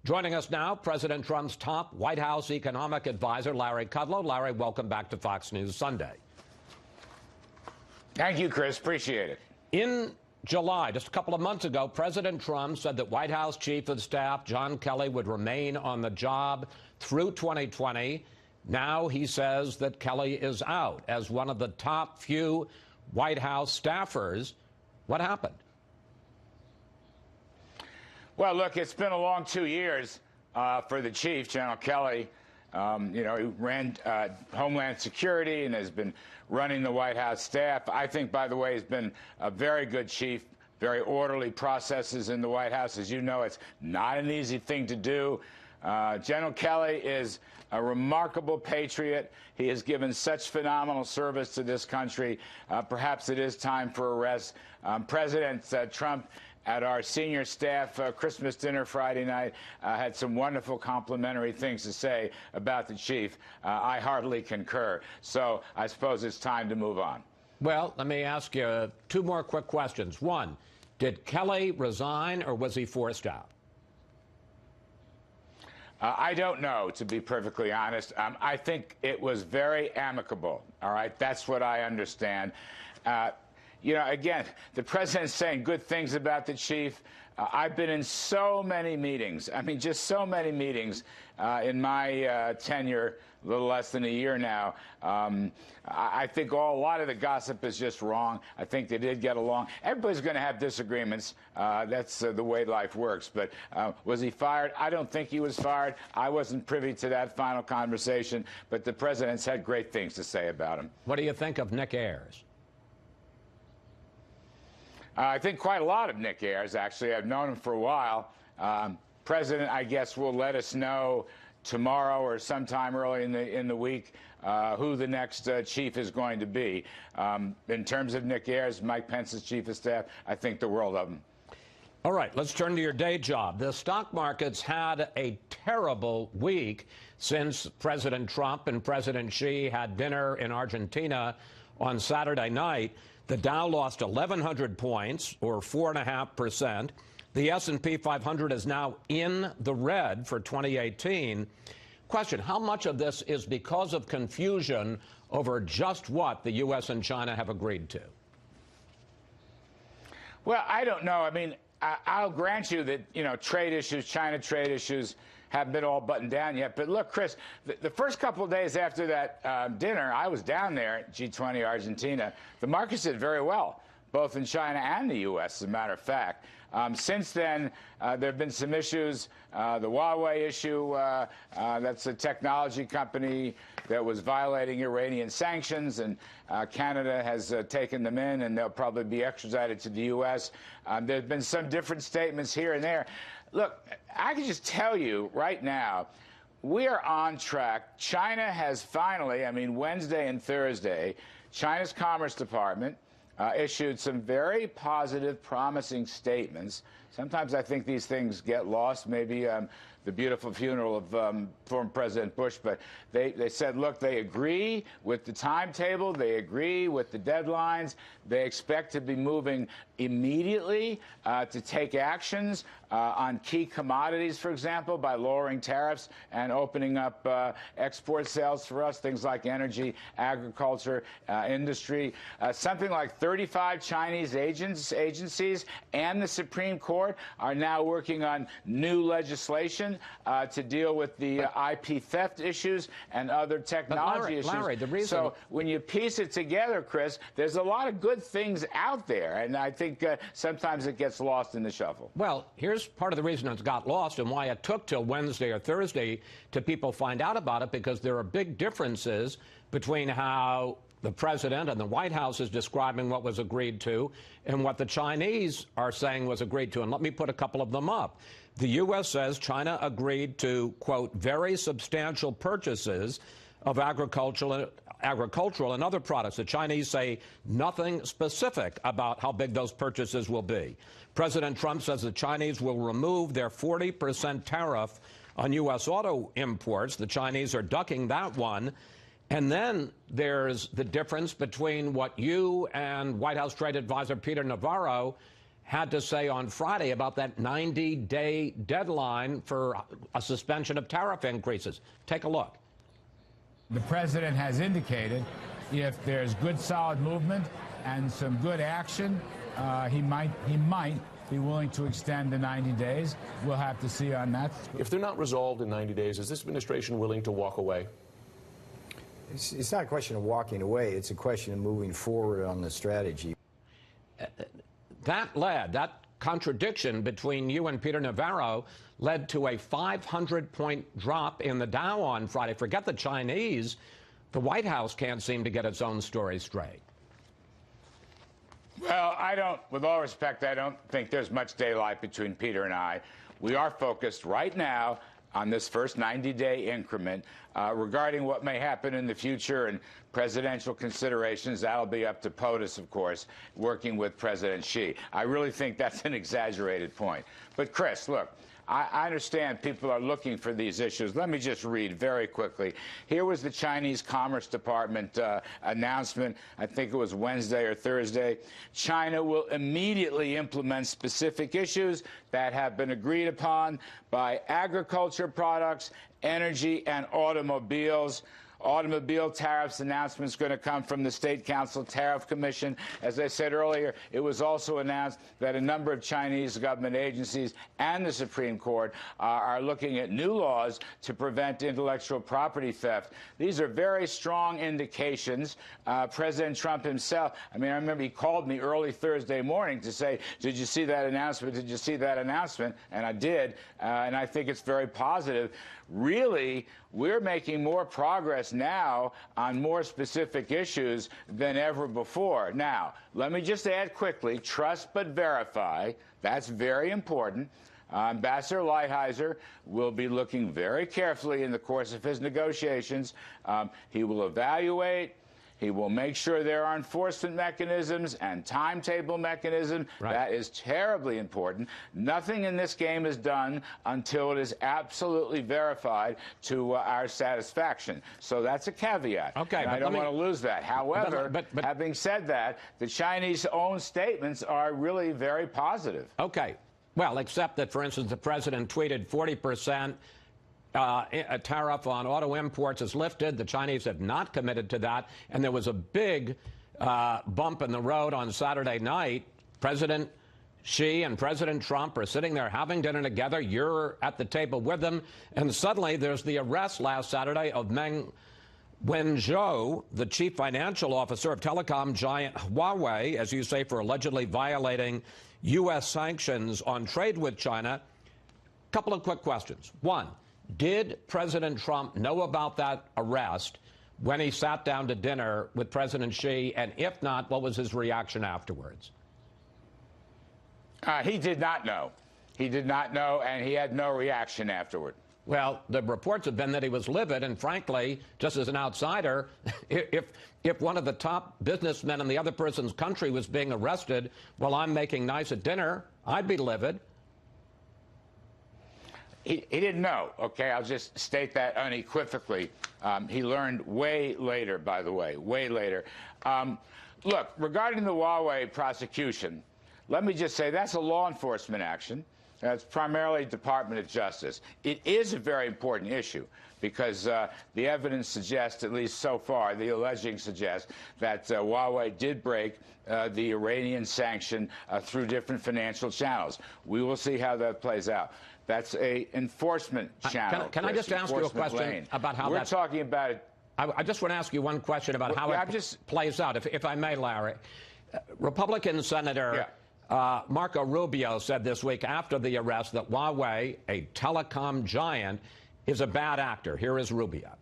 Joining us now, President Trump's top White House economic advisor, Larry Kudlow. Larry, welcome back to Fox News Sunday. Thank you, Chris. Appreciate it. In July, just a couple of months ago, President Trump said that White House Chief of Staff John Kelly would remain on the job through 2020. Now he says that Kelly is out as one of the top few White House staffers. What happened? Well, look, it's been a long 2 years for the chief, General Kelly. He ran Homeland Security and has been running the White House staff. I think, by the way, he's been a very good chief, very orderly processes in the White House. As you know, it's not an easy thing to do. General Kelly is a remarkable patriot. He has given such phenomenal service to this country. Perhaps it is time for a rest. President Trump, at our senior staff Christmas dinner Friday night, had some wonderful complimentary things to say about the chief. I heartily concur. So I suppose it's time to move on. Well, let me ask you two more quick questions. One, did Kelly resign or was he forced out? I don't know, to be perfectly honest. I think it was very amicable. All right, that's what I understand. Again, the president's saying good things about the chief. I've been in so many meetings. I mean, just so many meetings in my tenure, a little less than a year now. I think a lot of the gossip is just wrong. I think they did get along. Everybody's going to have disagreements. That's the way life works. But was he fired? I don't think he was fired. I wasn't privy to that final conversation. But the president's had great things to say about him. What do you think of Nick Ayers? I think quite a lot of Nick Ayers, actually. I've known him for a while. President, I guess, will let us know tomorrow or sometime early in the week who the next chief is going to be. In terms of Nick Ayers, Mike Pence's chief of staff, I think the world of him. All right, let's turn to your day job. The stock market's had a terrible week since President Trump and President Xi had dinner in Argentina on Saturday night. The Dow lost 1,100 points, or 4.5%. The S&P 500 is now in the red for 2018. Question, how much of this is because of confusion over just what the U.S. and China have agreed to? Well, I don't know. I mean, I'll grant you that, trade issues, China trade issues, haven't been all buttoned down yet. But look, Chris, the first couple of days after that dinner, I was down there at G20 Argentina. The markets did very well, both in China and the U.S., as a matter of fact. Since then, there have been some issues. The Huawei issue, that's a technology company that was violating Iranian sanctions, and Canada has taken them in, and they'll probably be extradited to the U.S. There have been some different statements here and there. Look, I can just tell you right now, we are on track. China has finally, Wednesday and Thursday, China's Commerce Department issued some very positive, promising statements. Sometimes I think these things get lost, maybe the beautiful funeral of former President Bush, but they said, look, they agree with the timetable, they agree with the deadlines, they expect to be moving immediately to take actions on key commodities, for example, by lowering tariffs and opening up export sales for us, things like energy, agriculture, industry. Something like 35 Chinese agencies and the Supreme Court are now working on new legislation to deal with the IP theft issues and other technology issues. Larry, the reason... So when you piece it together, Chris, there's a lot of good things out there, and I think sometimes it gets lost in the shuffle. Well, here's part of the reason it's got lost and why it took till Wednesday or Thursday to people find out about it, because there are big differences between how the president and the White House is describing what was agreed to and what the Chinese are saying was agreed to. And let me put a couple of them up. The U.S. says China agreed to, quote, very substantial purchases of agricultural and other products. The Chinese say nothing specific about how big those purchases will be. President Trump says the Chinese will remove their 40% tariff on U.S. auto imports. The Chinese are ducking that one. And then there's the difference between what you and White House Trade Advisor Peter Navarro had to say on Friday about that 90-day deadline for a suspension of tariff increases. Take a look. The president has indicated if there's good, solid movement and some good action, he might be willing to extend the 90 days. We'll have to see on that. If they're not resolved in 90 days, is this administration willing to walk away? It's not a question of walking away. It's a question of moving forward on the strategy. That contradiction between you and Peter Navarro led to a 500-point drop in the Dow on Friday. Forget the Chinese. The White House can't seem to get its own story straight. Well, with all respect, I don't think there's much daylight between Peter and I. We are focused right now on this first 90-day increment. Regarding what may happen in the future and presidential considerations, that'll be up to POTUS, of course, working with President Xi. I really think that's an exaggerated point. But, Chris, look, I understand people are looking for these issues. Let me just read very quickly. Here was the Chinese Commerce Department announcement. I think it was Wednesday or Thursday. China will immediately implement specific issues that have been agreed upon by agriculture products, energy, and automobiles. Automobile tariffs announcements going to come from the State Council Tariff Commission. As I said earlier, it was also announced that a number of Chinese government agencies and the Supreme Court are looking at new laws to prevent intellectual property theft. These are very strong indications. President Trump himself, I remember he called me early Thursday morning to say, did you see that announcement? Did you see that announcement? And I did, and I think it's very positive. Really, we're making more progress now on more specific issues than ever before. Now, let me just add quickly, trust but verify. That's very important. Ambassador Lighthizer will be looking very carefully in the course of his negotiations. He will evaluate. He will make sure there are enforcement mechanisms and timetable mechanisms. Right. That is terribly important. Nothing in this game is done until it is absolutely verified to our satisfaction. So that's a caveat. Okay, and I don't want to lose that. However, but having said that, the Chinese own statements are really very positive. Okay. Well, except that, for instance, the president tweeted 40%. A tariff on auto imports is lifted. The Chinese have not committed to that. And there was a big bump in the road on Saturday night. President Xi and President Trump are sitting there having dinner together. You're at the table with them. And suddenly there's the arrest last Saturday of Meng Wanzhou, the chief financial officer of telecom giant Huawei, as you say, for allegedly violating U.S. sanctions on trade with China. Couple of quick questions. One, did President Trump know about that arrest when he sat down to dinner with President Xi? And if not, what was his reaction afterwards? He did not know. He did not know, and he had no reaction afterward. Well, the reports have been that he was livid, and frankly, just as an outsider, if one of the top businessmen in the other person's country was being arrested while I'm making nice at dinner, I'd be livid. He didn't know, okay? I'll just state that unequivocally. He learned way later, by the way, way later. Look, regarding the Huawei prosecution, let me just say that's a law enforcement action. It's primarily Department of Justice. It is a very important issue because the evidence suggests, at least so far, the alleging suggests that Huawei did break the Iranian sanction through different financial channels. We will see how that plays out. That's a enforcement channel. Can I just ask you a question about how we're talking about it? I just want to ask you one question about how it plays out, if I may, Larry. Republican Senator Marco Rubio said this week after the arrest that Huawei, a telecom giant, is a bad actor. Here is Rubio.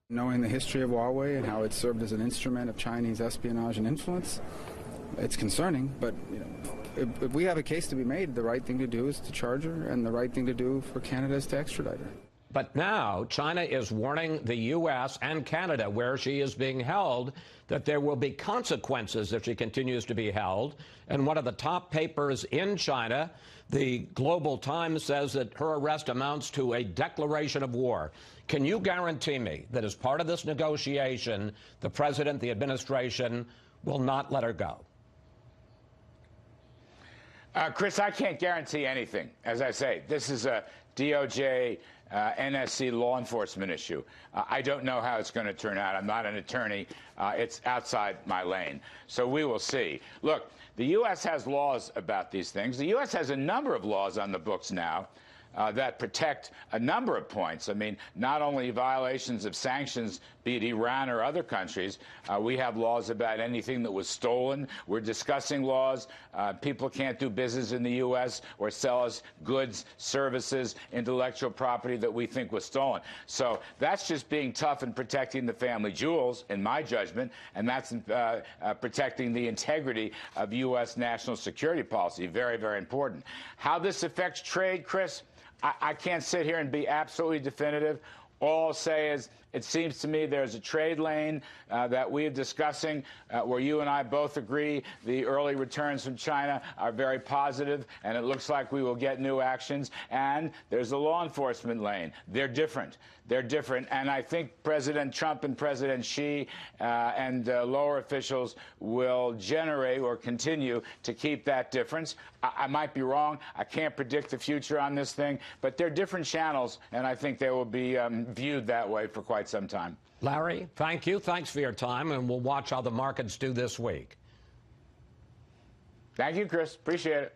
Knowing the history of Huawei and how it served as an instrument of Chinese espionage and influence, it's concerning, but if we have a case to be made, the right thing to do is to charge her, and the right thing to do for Canada is to extradite her. But now China is warning the U.S. and Canada, where she is being held, that there will be consequences if she continues to be held. And one of the top papers in China, the Global Times, says that her arrest amounts to a declaration of war. Can you guarantee me that as part of this negotiation, the president, the administration, will not let her go? Chris, I can't guarantee anything. As I say, this is a DOJ, NSC law enforcement issue. I don't know how it's going to turn out. I'm not an attorney. It's outside my lane. So we will see. Look, the U.S. has laws about these things. The U.S. has a number of laws on the books now that protect a number of points. I mean, not only violations of sanctions, be it Iran or other countries, we have laws about anything that was stolen. We're discussing laws. People can't do business in the U.S. or sell us goods, services, intellectual property that we think was stolen. So that's just being tough and protecting the family jewels, in my judgment, and that's protecting the integrity of U.S. national security policy. Very, very important. How this affects trade, Chris, I can't sit here and be absolutely definitive. All I'll say is it seems to me there's a trade lane that we are discussing where you and I both agree the early returns from China are very positive, and it looks like we will get new actions. And there's a law enforcement lane. They're different. They're different. And I think President Trump and President Xi and lower officials will generate or continue to keep that difference. I might be wrong. I can't predict the future on this thing, but they're different channels, and I think they will be viewed that way for quite some time. Larry, thank you. Thanks for your time, and we'll watch how the markets do this week. Thank you, Chris. Appreciate it.